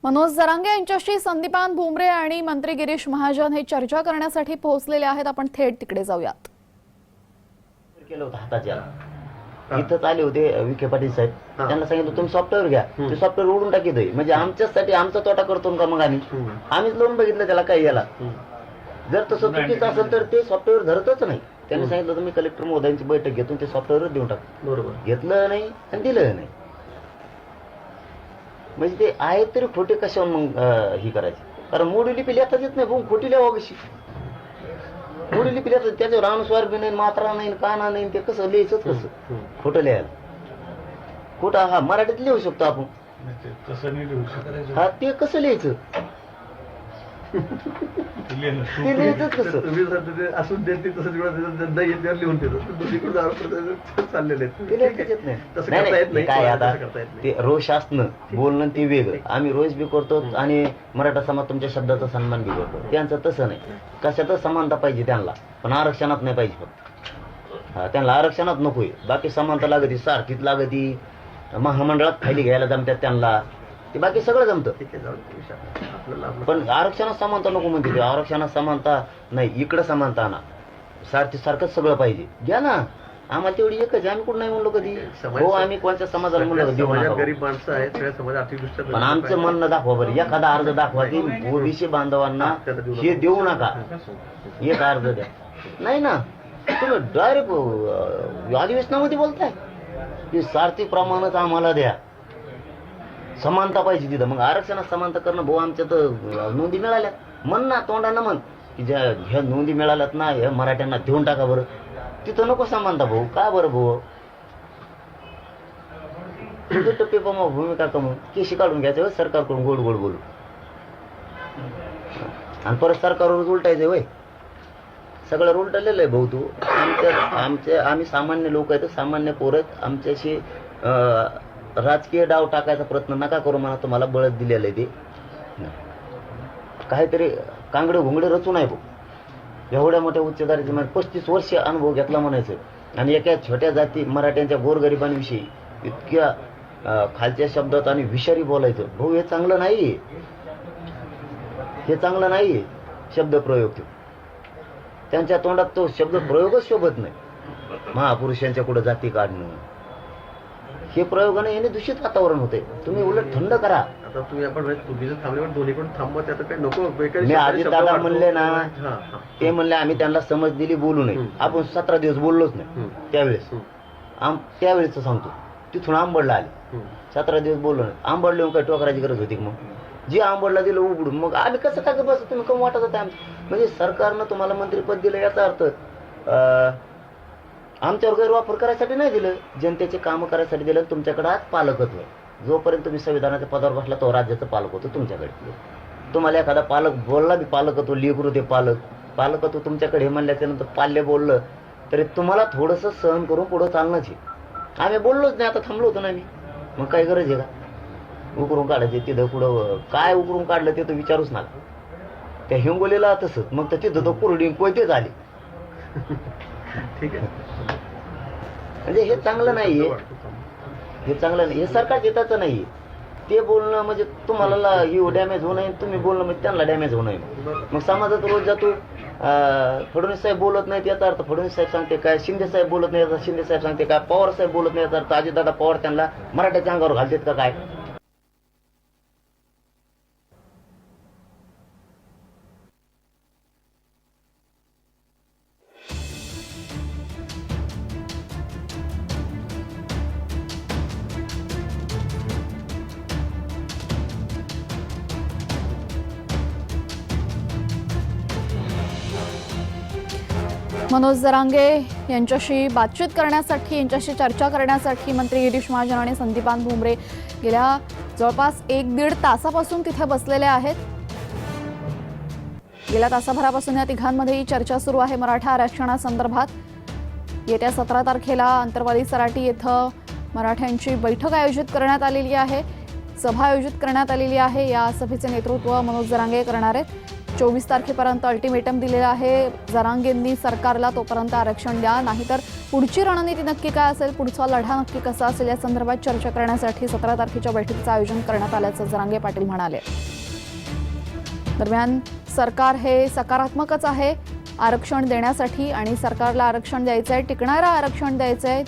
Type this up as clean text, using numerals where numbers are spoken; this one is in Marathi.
मनोज जरांगे यांच्याशी संदीपान भुमरे आणि मंत्री गिरीश महाजन हे चर्चा करण्यासाठी पोहोचलेले आहेत। आपण थेट तिकडे जाऊयात। केलं होतं हाताच्या इथंच आले होते विखे पाटील साहेब, त्यांना सांगितलं तुम्ही सॉफ्टवेअर घ्या, ते सॉफ्टवेअर उडून टाकीत म्हणजे आमच्यासाठी आमचा तोटा करतो का? मग आम्हीच लावून बघितलं त्याला काही याला, जर तसं चुकीचं असेल तर ते सॉफ्टवेअर धरतच नाही। त्यांनी सांगितलं तुम्ही कलेक्टर महोदयांची बैठक घेतून ते सॉफ्टवेअरच देऊन टाक, बरोबर घेतलं नाही आणि दिलं नाही। म्हणजे ते आहे तरी खोटे कशावर मग ही करायची? कारण मोडी लिपी लिहिताच येत नाही, बघून खोटी लिहावं कशी? मोडी लिपी लिहितात त्याच्यावर अनुस्वार बी नाही, मात्रा नाही, काना नाही, ते कसं लिहायचं? कसं खोटं लिहायला? खोटा हा मराठीत लिहू शकतो आपण, हा ते कसं लिहायचं? ते लिहायचं कसं? असून देते तसं लिहून चाललेले काय आता ते रोष असणं बोलणं ते वेगळं, आम्ही रोज बी करतो आणि मराठा समाज तुमच्या शब्दाचा सन्मान बी करतो, त्यांचं तसं नाही। कशातच समानता पाहिजे त्यांना, पण आरक्षणात नाही पाहिजे फक्त। हा त्यांना आरक्षणात नकोय, बाकी समानता लागती, सारखीच लागती, महामंडळात खाली घ्यायला जमतात त्यांना, ते बाकी सगळं जमतं, पण आरक्षणात समानता नको म्हणते ते। आरक्षणात समानता नाही, इकडं समानता ना, सारखंच सगळं पाहिजे, घ्या ना, आम्हाला तेवढी एकच, आम्ही कुठं नाही म्हणलो कधी। हो आम्ही कोणत्या समाजाला म्हणलो कधी, गरीब माणसं आहेत सगळ्या समाज आर्थिकदृष्ट्या, पण आमचं म्हणणं दाखवा बरं, एखादा अर्ज दाखवा की ओबीसी बांधवांना हे देऊ नका, एक अर्ज द्या। नाही ना, तुम्ही डायरेक्ट अधिवेशनामध्ये बोलताय की सारथी प्रमाणच आम्हाला द्या, समानता पाहिजे तिथं। मग आरक्षणात समानता करणं भाऊ, आमच्या तर नोंदी मिळाल्यात, म्हण ना तोंडानं म्हण की ज्या ह्या नोंदी मिळाल्यात ना ह्या मराठ्यांना देऊन टाका बरं, तिथं नको समानता भाऊ। का बरं भाऊ? टप्पे पमा भूमिका कमवून केशी काढून घ्यायचं सरकारकडून, गोड गोड बोलू आणि परत सरकारवरच उलटायचं वय, सगळं उलटलेलं आहे भाऊ। तू आम्ही सामान्य लोक आहेत, सामान्य पोर आहेत, आमच्याशी राजकीय डाव टाकायचा प्रयत्न नका करू म्हणा, तुम्हाला बळच दिलेलं आहे ते, काहीतरी कांगडे घोंगडे रचून आहे भाऊ। एवढ्या मोठ्या उच्च दाराचे 35 वर्ष अनुभव घेतला म्हणायचं, आणि एका छोट्या जाती मराठ्यांच्या गोरगरिबांविषयी इतक्या खालच्या शब्दात आणि विषारी बोलायचं भाऊ, हे चांगलं नाही, हे चांगलं नाही शब्दप्रयोग। त्यांच्या तोंडात तो शब्द प्रयोगच शोभत नाही, महापुरुषांच्या कुठं जाती काढणं, हे प्रयोगाने याने दूषित वातावरण होते। तुम्ही उलट थंड करा। आता तुम्ही आपण थांबल्यावर दोन्ही पण थांबवा, त्यात काही नको। मी आधी दादा म्हणले ना, ते म्हणले आम्ही त्यांना समज दिली बोलू नये, आपण 17 दिवस बोललोच नाही त्यावेळेस। त्यावेळेच सांगतो, तिथून आंबडला आले, 17 दिवस बोललो नाही, आंबड लिहून काही टोकराची गरज होती? मग जे आंबडला दिलं उघडून, मग आम्ही कसं काय बस तुम्ही कम वाटत होता? म्हणजे सरकारनं तुम्हाला मंत्रिपद दिलं याचा अर्थ आमच्यावर गैरवापर करायसाठी नाही दिलं, जनतेचे कामं करायसाठी दिलं। तुमच्याकडे आज पालकत्व आहे, जोपर्यंत तुम्ही संविधानाच्या पदावर बसला तो राज्याचं पालक होतं तुमच्याकडे। तुम्हाला एखादा पालक बोलला बी पालकत्व, लेकरू ते पालकत्व तुमच्याकडे हे म्हणल्याच्या नंतर पाल्य बोललं तरी तुम्हाला थोडंसं सहन करून पुढं चालणंच आहे। आम्ही बोललोच नाही, आता थांबलो होतो ना आम्ही, मग काही गरज आहे का उकरून काढायचे? तिथं पुढं काय उकरून काढलं ते तर विचारूच ना। त्या हिंगोलीला तसंच, मग तर तिथं तो कुरडी कोयतेच आली। ठीक आहे, म्हणजे हे चांगलं नाहीये, हे चांगलं नाही, हे सरकार हिताचं नाहीये। ते बोलणं म्हणजे तुम्हाला डॅमेज होऊ नये, तुम्ही बोलणं म्हणजे त्यांना डॅमेज होऊ नये। मग समाजात रोज जातो, फडणवीस साहेब बोलत नाहीत याचा अर्थ फडणवीस साहेब सांगते काय, शिंदे साहेब बोलत नाही याचा शिंदे साहेब सांगते काय, पवार साहेब बोलत नाही याचा अर्थ अजितदादा पवार त्यांना मराठ्याच्या अंगावर घालतात का काय? मनोज जरांगे यांच्याशी बातचीत करण्यासाठी, यांच्याशी चर्चा करण्यासाठी मंत्री गिरीश महाजन आणि संदीपान भुमरे गेल्या जवळपास 1-1.5 तासापासून तिथे बसलेले आहेत। गेल्या तासाभरापासून या तिघांमध्येही चर्चा सुरू आहे मराठा आरक्षणासंदर्भात। येत्या 17 तारखेला अंतरवाली सराटी येथे मराठ्यांची बैठक आयोजित करण्यात आलेली आहे, सभा आयोजित करण्यात आलेली आहे। या सभेचे नेतृत्व मनोज जरांगे करणार आहेत। 24 तारखेपर्यंत अल्टिमेटम दिलेलं आहे जरांगेंनी सरकारला, तोपर्यंत आरक्षण द्या, नाहीतर पुढची रणनीती नक्की काय असेल, पुढचा लढा नक्की कसा असेल या संदर्भात चर्चा करण्यासाठी 17 तारखेच्या बैठकीचं आयोजन करण्यात आल्याचं जरांगे पाटील म्हणाले. दरम्यान सरकार हे सकारात्मकच आहे आरक्षण देण्यासाठी आणि सरकारला आरक्षण द्यायचं आहे, टिकणारं आरक्षण द्यायचं आहे.